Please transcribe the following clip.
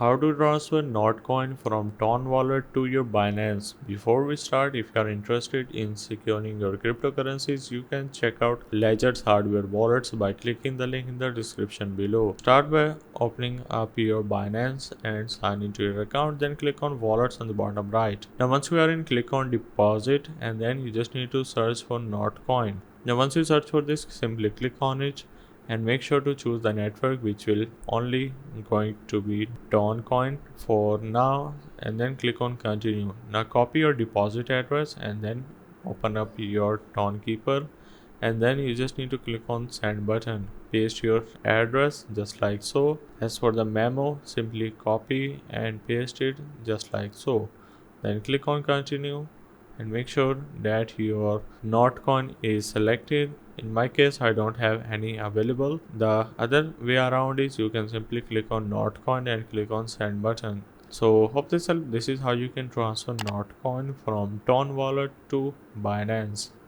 How to transfer Notcoin from Ton wallet to your Binance. Before we start, if you are interested in securing your cryptocurrencies, you can check out Ledger's hardware wallets by clicking the link in the description below. Start by opening up your Binance and sign into your account, then click on wallets on the bottom right. Now once you are in, click on deposit and then you just need to search for Notcoin. Now once you search for this, simply click on it and make sure to choose the network, which will only going to be Notcoin for now, and then click on continue. Now copy your deposit address and then open up your Keeper, and then you just need to click on send button. Paste your address just like so. As for the memo, simply copy and paste it just like so. Then click on continue and make sure that your Notcoin is selected. In my case, I don't have any available. The other way around is you can simply click on Notcoin and click on send button. So hope this helps. This is how you can transfer Notcoin from Ton wallet to Binance.